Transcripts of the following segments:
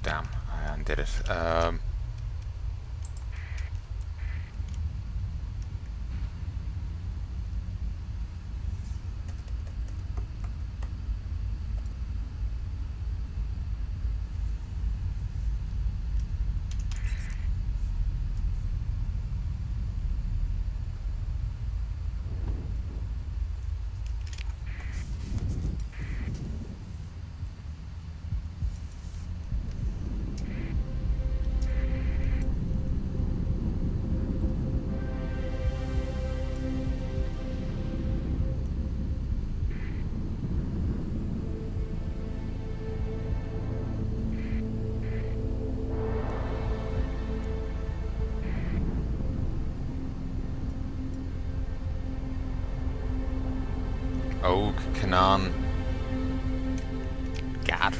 damn. I undid it. Oh, Kanan. God.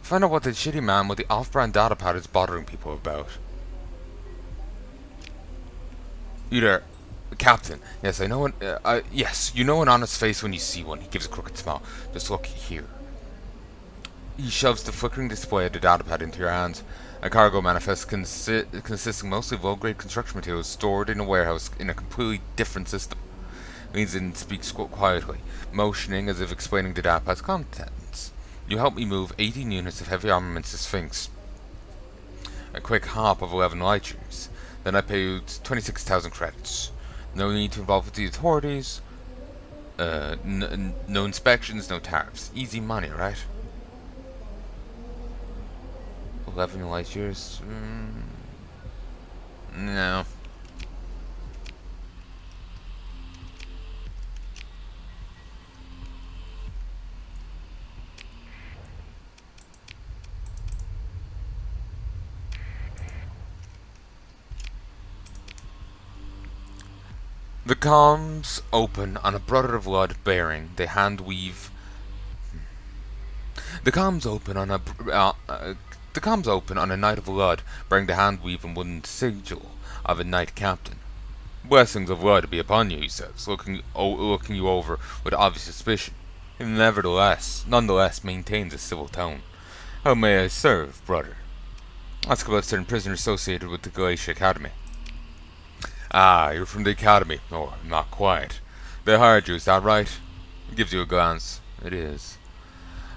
Find out what the shitty man with the off-brand datapad is bothering people about. You there, Captain. Yes, I know yes, you know an honest face when you see one. He gives a crooked smile. Just look here. He shoves the flickering display of the datapad into your hands. A cargo manifest consisting mostly of low-grade construction materials stored in a warehouse in a completely different system. Leans in and speaks quietly, motioning as if explaining the datapad's contents. You help me move 18 units of heavy armaments to Sphinx. A quick hop of 11 light years. Then I pay you 26,000 credits. No need to involve with the authorities. No inspections, no tariffs. Easy money, right? 11 light years? No. The comms open on a brother of blood bearing. They hand weave. The comms open on a night of blood, bearing the hand weave and wooden sigil of a knight captain. Blessings of blood be upon you, he says, looking you over with obvious suspicion. He nonetheless maintains a civil tone. How may I serve, brother? Ask about certain prisoners associated with the Glacier Academy. Ah, you're from the Academy. Or, not quite. They hired you, is that right? He gives you a glance. It is.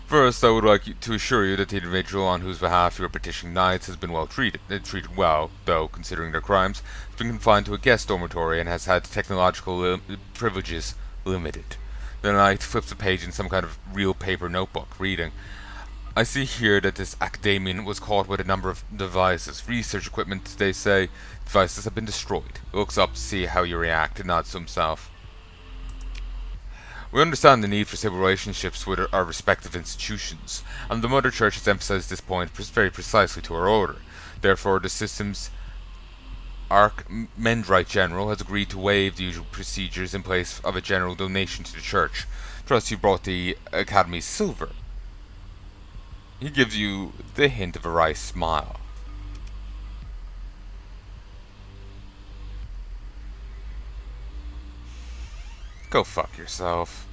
First, I would like to assure you that the individual on whose behalf you are petitioning knights has been well treated. Treated well, though, considering their crimes, has been confined to a guest dormitory and has had technological privileges limited. The knight flips a page in some kind of real paper notebook, reading, I see here that this academician was caught with a number of devices. Research equipment, they say. Devices have been destroyed. He looks up to see how you react and nods to himself. We understand the need for stable relationships with our respective institutions, and the Mother Church has emphasized this point very precisely to our order. Therefore, the system's Archmendrite General has agreed to waive the usual procedures in place of a general donation to the Church. Trust you brought the Academy's silver. He gives you the hint of a wry smile. Go fuck yourself.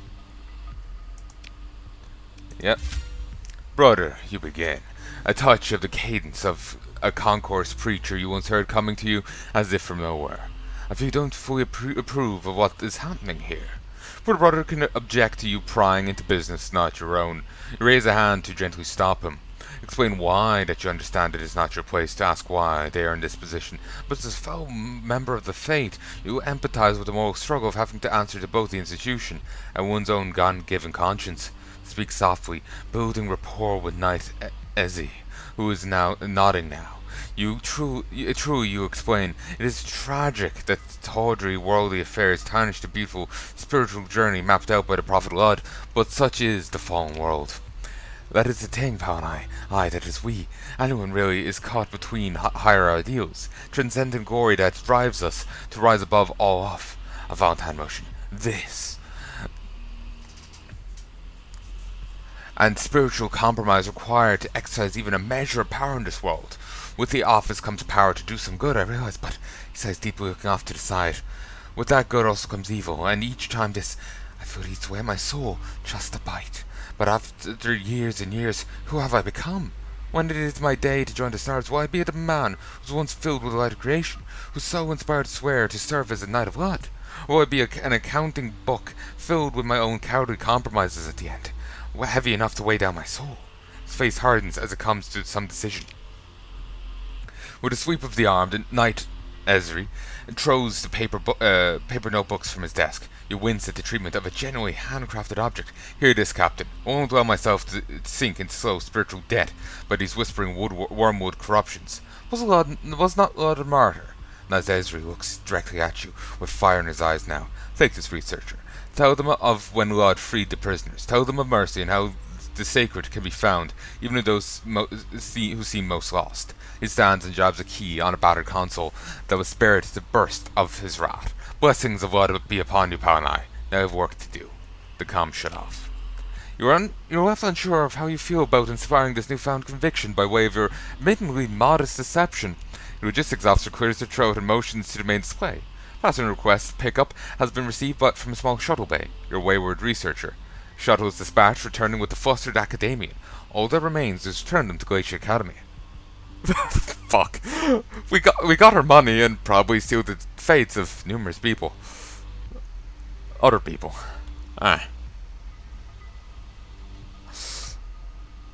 Yep. Brother, you begin. A touch of the cadence of a concourse preacher you once heard coming to you as if from nowhere. If you don't fully approve of what is happening here. For the brother can object to you prying into business not your own. You raise a hand to gently stop him. Explain why that you understand it is not your place to ask why they are in this position, but as a fellow member of the faith, you empathize with the moral struggle of having to answer to both the institution and one's own God-given conscience. Speak softly, building rapport with Knight Ezzy, who is now nodding now. Truly, you explain, it is tragic that tawdry worldly affairs tarnish the beautiful spiritual journey mapped out by the Prophet Lud, but such is the fallen world. That is the thing, Palanai. Aye, that is we. Anyone really is caught between higher ideals, transcendent glory that drives us to rise above all off. A Valentine motion. This. and spiritual compromise required to exercise even a measure of power in this world. With the office comes power to do some good, I realize, but he says deeply, looking off to the side. With that good also comes evil, and each time this, I feel it eats away at my soul, just a bite. But after years and years, who have I become? When it is my day to join the stars, will I be the man who was once filled with the light of creation, who so inspired to swear to serve as a knight of light? Or will I be an accounting book filled with my own cowardly compromises at the end, heavy enough to weigh down my soul? His face hardens as it comes to some decision. With a sweep of the arm, the knight Esri throws the paper notebooks from his desk. You wince at the treatment of a genuinely handcrafted object. Hear this, Captain. I won't allow myself to sink into slow spiritual debt by these whispering wormwood corruptions. Was not Lord a martyr? And as Esri looks directly at you, with fire in his eyes now, take this researcher. Tell them of when Laud freed the prisoners. Tell them of mercy and how the sacred can be found, even in those who seem most lost. He stands and jabs a key on a battered console that was spared the burst of his wrath. Blessings of Laud be upon you, Palanai. Now I have work to do. The comm shut off. You're left unsure of how you feel about inspiring this newfound conviction by way of your admittedly modest deception. The logistics officer clears their throat and motions to the main display. Passenger request pickup has been received but from a small shuttle bay. Your wayward researcher. Shuttle is dispatched, returning with the flustered academician. All that remains is to return them to Glacier Academy. Fuck. We got our money and probably sealed the fates of numerous people. Other people. Ah,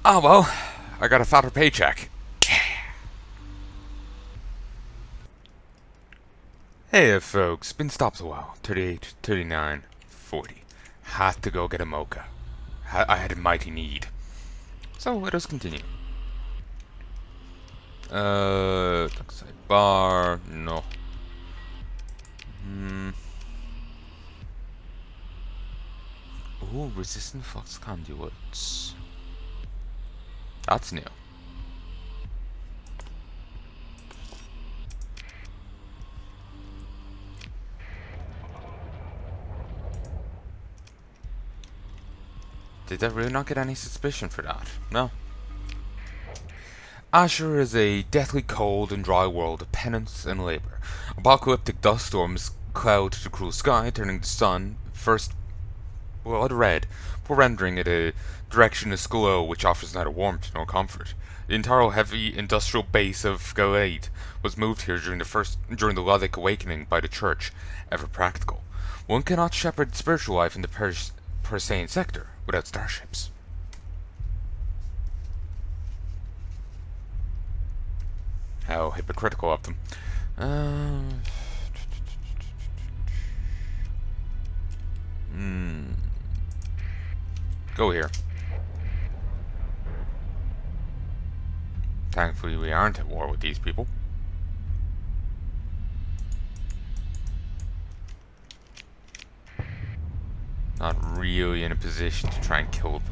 well, I got a fatter paycheck. Hey folks, been stopped a while. 38, 39, 40. Had to go get a mocha. I had a mighty need. So let us continue. Dockside bar, no. Ooh, resistant flux conduits. That's new. Did I really not get any suspicion for that? No. Asher is a deathly cold and dry world of penance and labor. Apocalyptic dust storms cloud the cruel sky, turning the sun first blood red, before rendering it a directionless glow which offers neither warmth nor comfort. The entire heavy industrial base of Galade was moved here during the Lodic awakening by the Church, ever practical. One cannot shepherd spiritual life in the Persean sector without starships. How hypocritical of them. Go here. Thankfully we aren't at war with these people. Not really in a position to try and kill them.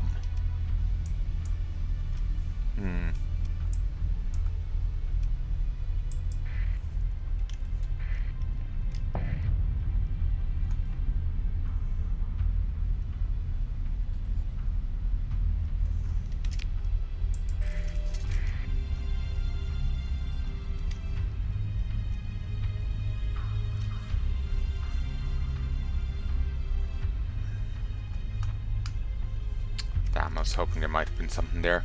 Damn, I was hoping there might have been something there.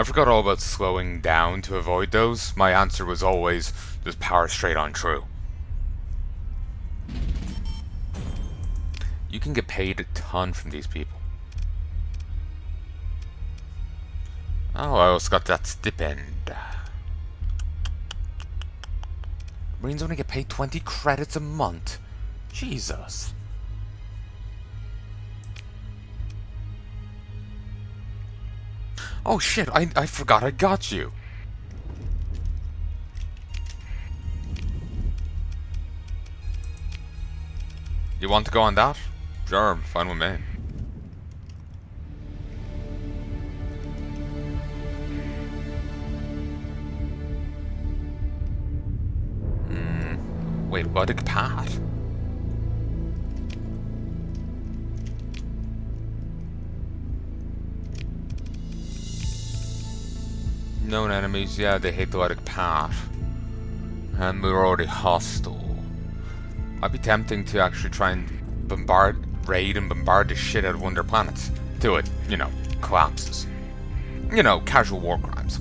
I forgot all about slowing down to avoid those. My answer was always just power straight on true. You can get paid a ton from these people. Oh, I also got that stipend. Marines only get paid 20 credits a month. Jesus. Oh shit, I forgot I got you. You want to go on that? Sure, fine with me. Wait, what a path? Known enemies, yeah, they hate the Logic path. And we're already hostile. I'd be tempting to actually try and raid and bombard the shit out of one of their planets. Till it, collapses. Casual war crimes.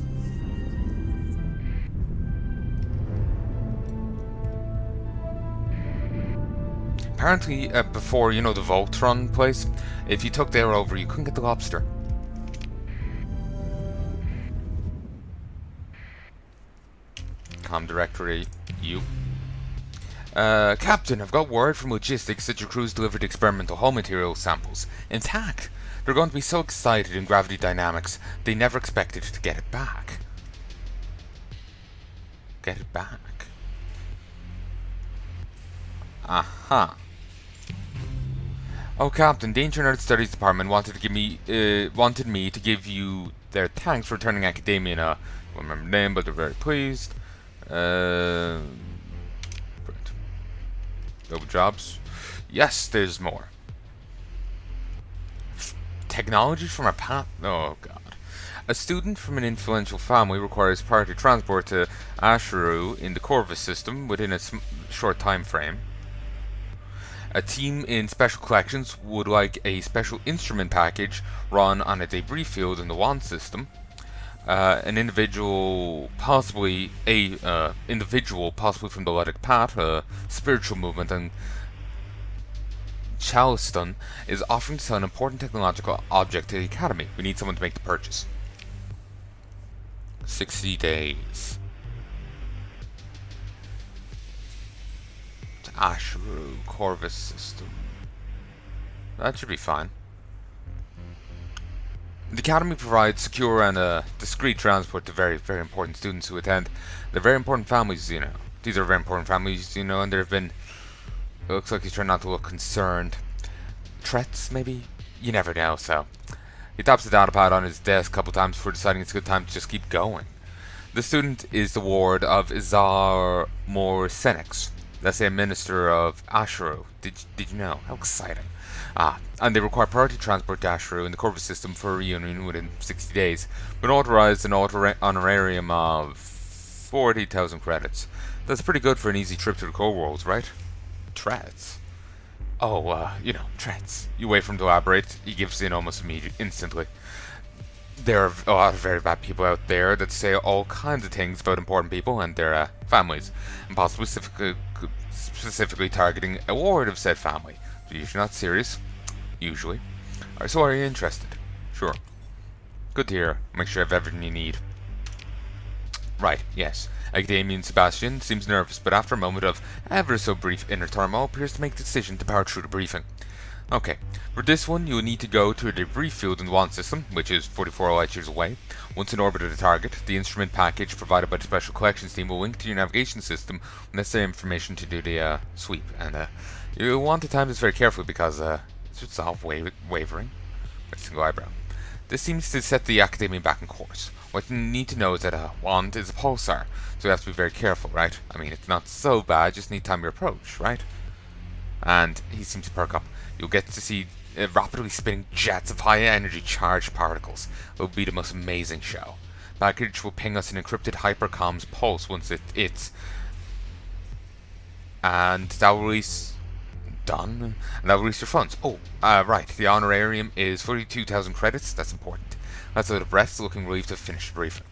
Apparently, before, the Voltron place, if you took there over, you couldn't get the lobster. Com directory, you. Captain, I've got word from logistics that your crew's delivered experimental hull material samples intact. They're going to be so excited in gravity dynamics, they never expected to get it back. Get it back. Aha. Oh, Captain, the Ancient Earth Studies Department wanted me to give you their thanks for returning academia. I don't remember the name, but they're very pleased. Double jobs. Yes, there's more. Technology from a oh god. A student from an influential family requires priority transport to Asheru in the Corvus system within a short time frame. A team in special collections would like a special instrument package run on a debris field in the WAN system. An individual, possibly from the Ludic Path, spiritual movement, and Chaliston is offering to sell an important technological object to the Academy. We need someone to make the purchase. 60 days. To Asheru Corvus system. That should be fine. The Academy provides secure and discreet transport to very, very important students who attend. They're very important families, These are very important families, and there have been... It looks like he's trying not to look concerned. Threats, maybe? You never know, so... He taps the datapad on his desk a couple times before deciding it's a good time to just keep going. The student is the ward of Izar Morsenex. That's a minister of Asheru. Did you know? How exciting. And they require priority transport to Asheru in the Corvus system for a reunion within 60 days, but authorized an honorarium of 40,000 credits. That's pretty good for an easy trip to the core worlds, right? Threats? Oh, threats. You wait for him to elaborate, he gives in almost instantly. There are a lot of very bad people out there that say all kinds of things about important people and their families, and possibly specifically targeting a ward of said family. They're usually not serious. Usually. Alright, so are you interested? Sure. Good to hear. Make sure I have everything you need. Right, yes. Academian Sebastian seems nervous, but after a moment of ever so brief inner turmoil, appears to make the decision to power through the briefing. Okay, for this one, you will need to go to a debris field in the WAN system, which is 44 light years away. Once in orbit of the target, the instrument package provided by the Special Collections team will link to your navigation system with necessary information to do the sweep. And you'll want to time this very carefully because it should solve wavering. A single eyebrow. This seems to set the Academy back in course. What you need to know is that a wand is a pulsar, so you have to be very careful, right? I mean, it's not so bad, just need time your approach, right? And he seems to perk up. You'll get to see rapidly spinning jets of high-energy charged particles. It will be the most amazing show. Package will ping us an encrypted hypercomms pulse once it's... And that will release... Done. And that will release your funds. Oh, right. The honorarium is 42,000 credits. That's important. That's out of breath, looking relieved to have finished the briefing.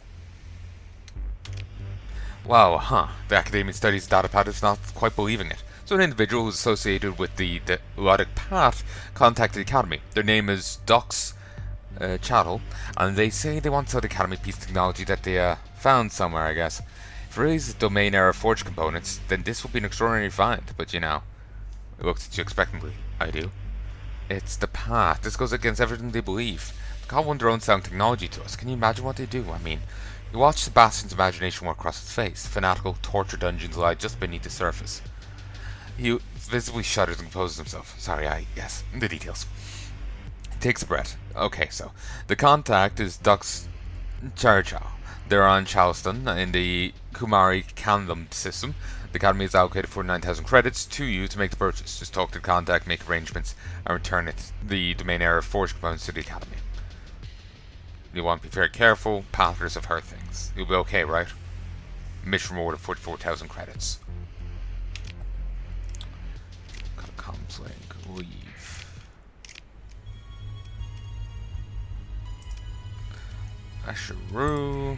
Wow, The Academic Studies datapad is not quite believing it. So an individual who's associated with the Ludic Path contacted the Academy. Their name is Dox Chattel, and they say they want to sell the Academy piece of technology that they found somewhere, I guess. If it really is domain error forged components, then this will be an extraordinary find, but it looks at you expectantly. I do. It's the Path. This goes against everything they believe. They call one their own sound technology to us. Can you imagine what they do? I mean, you watch Sebastian's imagination work across his face. Fanatical torture dungeons lie just beneath the surface. He visibly shudders and composes himself. Sorry, yes, the details. He takes a breath. Okay, so the contact is Dux Charchow. They're on Charleston in the Kumari Kandam system. The academy is allocated 49,000 credits to you to make the purchase. Just talk to the contact, make arrangements, and return the domain error forge components to the academy. You want to be very careful. Pathers have heard things. You'll be okay, right? Mission reward of 44,000 credits. Got a comms link. Leave. Asheru.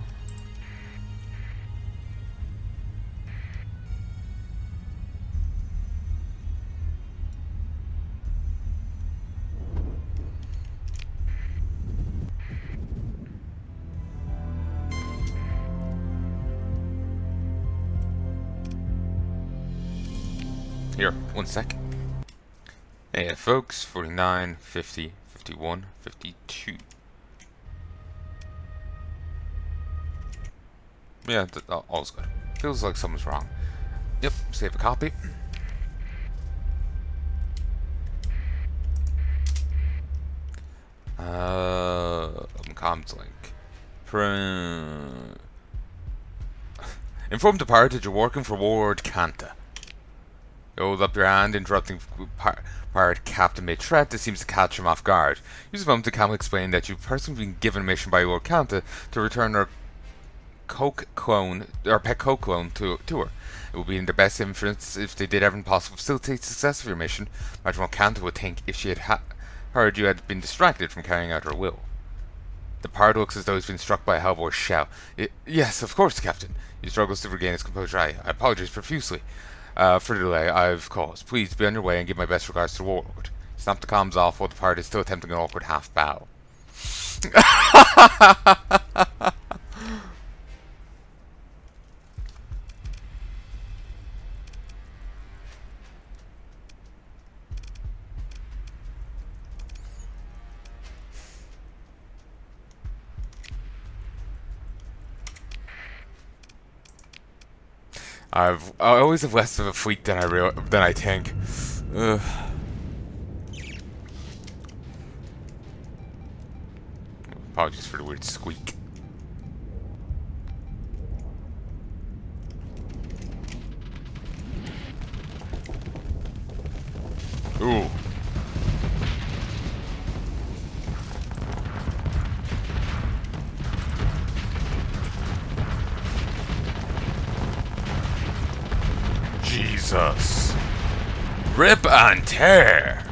Here, 1 sec. Hey folks, 49, 50, 51, 52. Yeah, all's good. Feels like something's wrong. Yep, save a copy. Comms link. Inform the party that you're working for Ward Kanta. You hold up your hand, interrupting pirate captain mid-threat. This seems to catch him off guard. Use a moment to calmly explain that you've personally been given a mission by Lord Kanta to return our pet coke clone to her. It would be in their best interest if they did everything possible to facilitate the success of your mission. Imagine what Kanta would think if she had heard you had been distracted from carrying out her will. The pirate looks as though he's been struck by a Hellboy's shell. Yes, of course, Captain. He struggles to regain his composure. I apologize profusely. For the delay I've caused. Please be on your way and give my best regards to the Warlord. Snap the comms off while the party is still attempting an awkward half bow. I always have less of a fleet than I think. Ugh. Apologies for the weird squeak. Ooh. Jesus. Rip and tear.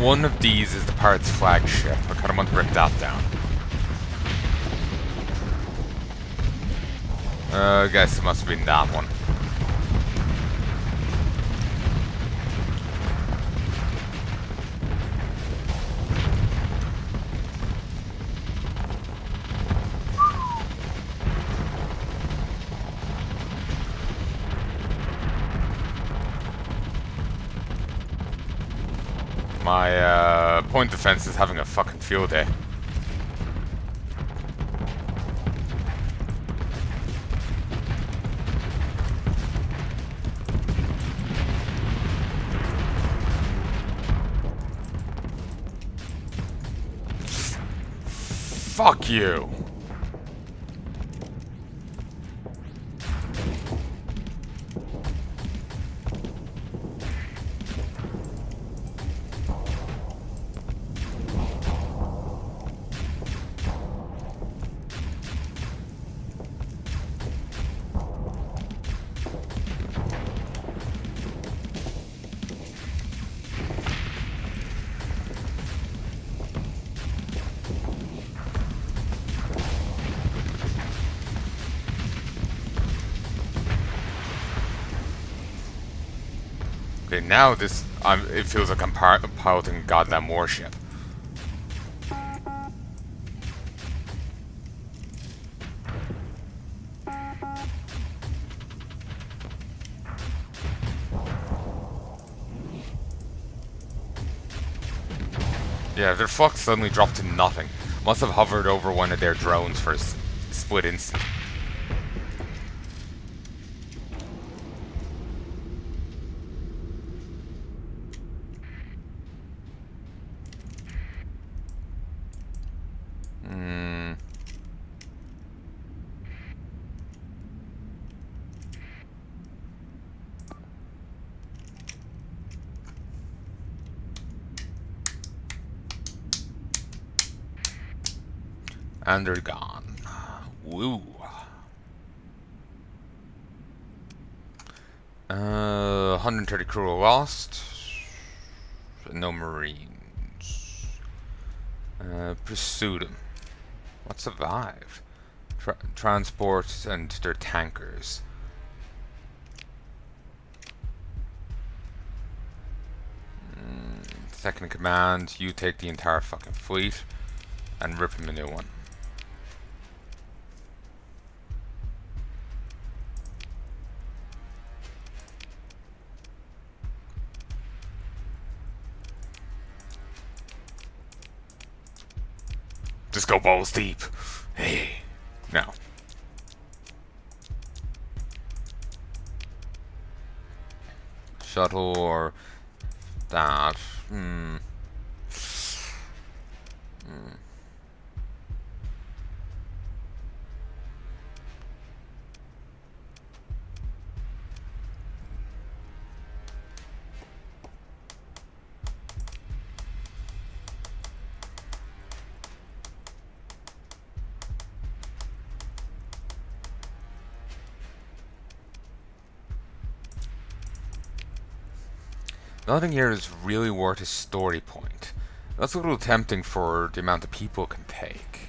One of these is the pirate's flagship. I kind of want to break that down. I guess it must have been that one. My point defense is having a fucking field day. Fuck you. Okay, now this... It feels like I'm piloting a goddamn warship. Yeah, their flux suddenly dropped to nothing. Must have hovered over one of their drones for a split instant. Hmm. And they're gone. Woo. 130 crew lost. No marines. Pursued them. What survived? Transport and their tankers. Second in command, you take the entire fucking fleet and rip him a new one. Just go balls deep. Hey. Now. Shuttle or that. Nothing here is really worth a story point. That's a little tempting for the amount of people it can take.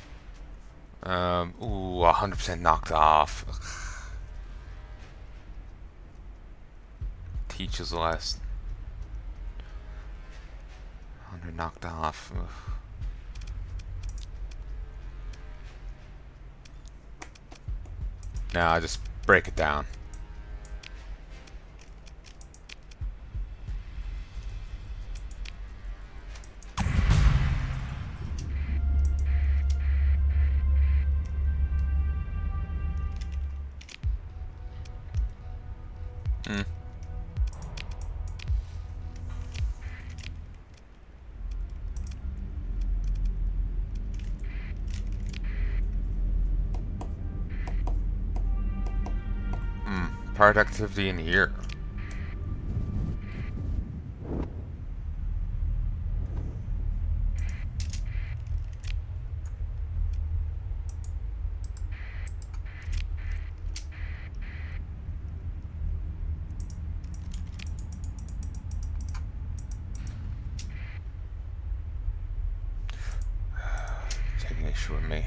Ooh, 100% knocked off. Ugh. Teaches a lesson. 100 knocked off. Ugh. Nah, just break it down. Part activity in here. Taking issue with me.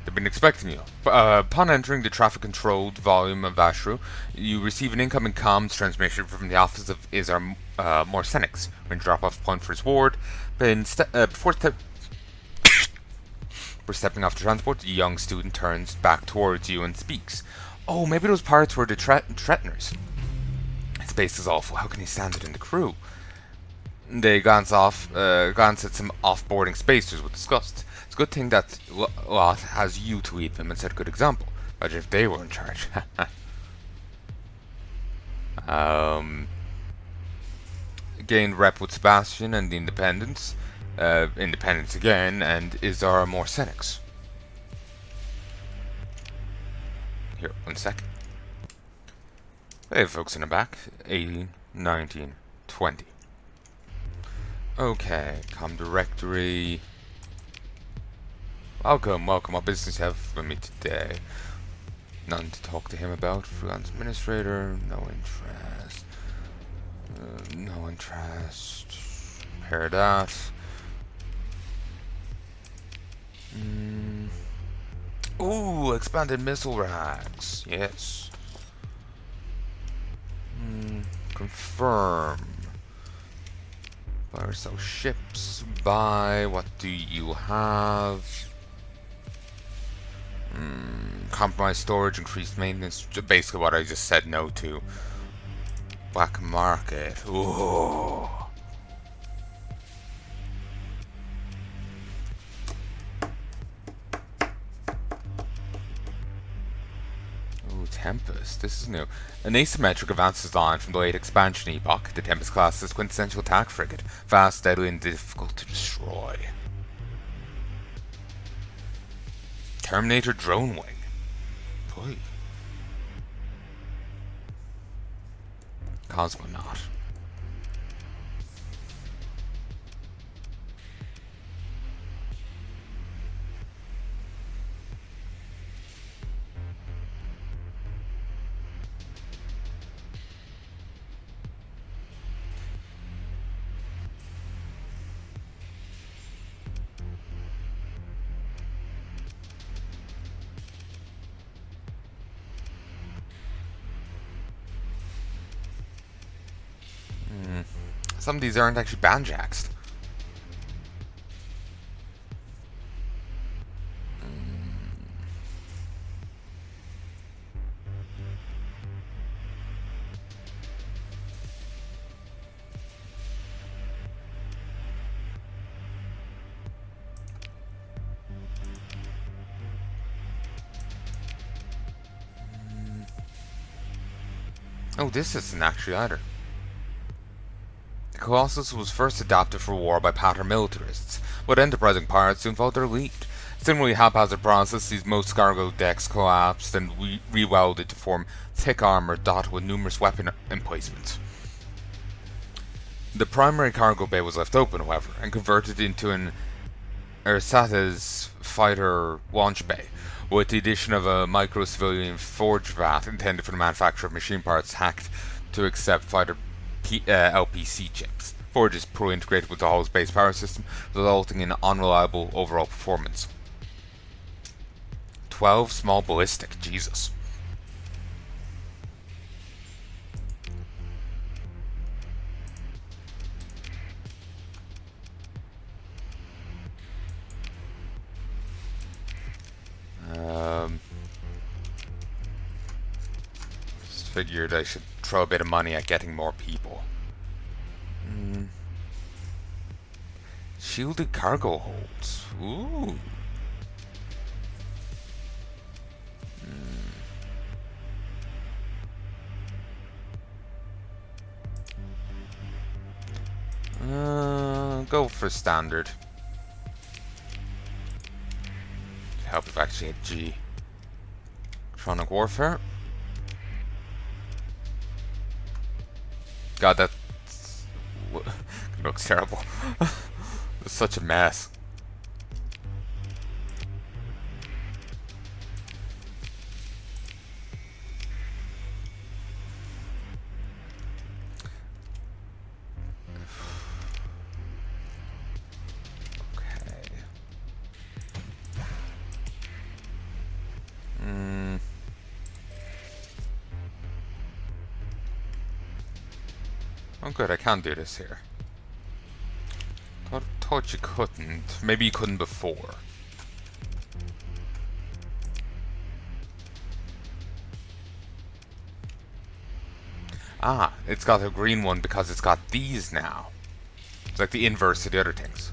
They've been expecting you. Upon entering the traffic-controlled volume of Ashru, you receive an incoming comms transmission from the office of Izar Morsenix. When drop-off point for his ward, before stepping off the transport, the young student turns back towards you and speaks. Oh, maybe those pirates were the threateners. Space is awful. How can he stand it in the crew? They glance at some off-boarding spacers with disgust. It's a good thing that Lot has you to lead them and set a good example. Imagine if they were in charge. Gained rep with Sebastian and the Independents. Independents again, and Izar Morsenix. Here, 1 second. Hey folks in the back. 18, 19, 20. Okay, com directory. Welcome. What business you have for me today? None to talk to him about. Freelance administrator, no interest. No interest. Pair that. Ooh, expanded missile racks. Yes. Confirm. Buy or sell ships. Buy. What do you have? Compromise storage, increased maintenance. Basically what I just said no to. Black market. Ooh. Ooh, Tempest. This is new. An asymmetric advances line from the late expansion epoch. The Tempest class is quintessential attack frigate. Fast, deadly, and difficult to destroy. Terminator drone wing. Boy. Cosmonaut. Some of these aren't actually banjaxed. Oh, this isn't actually either. The Colossus was first adapted for war by paramilitarists, but enterprising pirates soon followed their lead. Similarly, haphazard processes, most cargo decks collapsed and rewelded to form thick armor dotted with numerous weapon emplacements. The primary cargo bay was left open, however, and converted into an Ersata's fighter launch bay, with the addition of a micro-civilian forge vat intended for the manufacture of machine parts hacked to accept fighter LPC chips. Forge is poorly integrated with the hull's base power system, resulting in unreliable overall performance. 12 small ballistic, Jesus. Just figured I should throw a bit of money at getting more people. Shielded cargo holds. Ooh. Go for standard. Help if I actually hit G. Electronic warfare. God, that looks terrible. It's such a mess. Oh good, I can do this here. Thought you couldn't. Maybe you couldn't before. Ah, it's got a green one because it's got these now. It's like the inverse of the other things.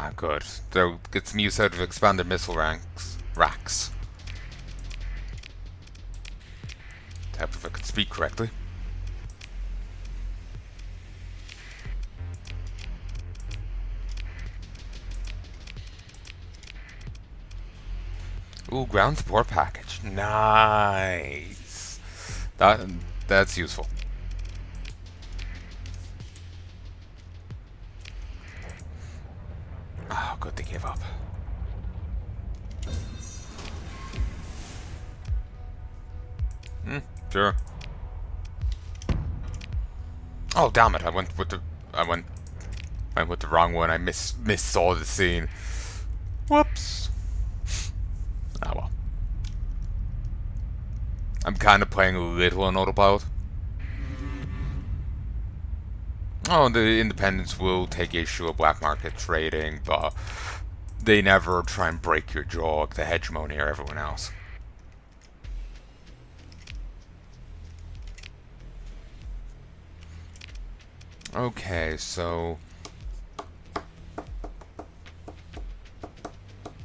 Ah, good. They'll get some use out of expanded missile racks. Type if I could speak correctly. Ooh, ground support package. Nice. That's useful. Oh, good they gave up. Sure. Oh, damn it! I went with the wrong one. I missaw the scene. Whoops. Ah well. I'm kind of playing a little on autopilot. Oh, the independents will take issue of black market trading, but they never try and break your jaw like the hegemony or everyone else. Okay, so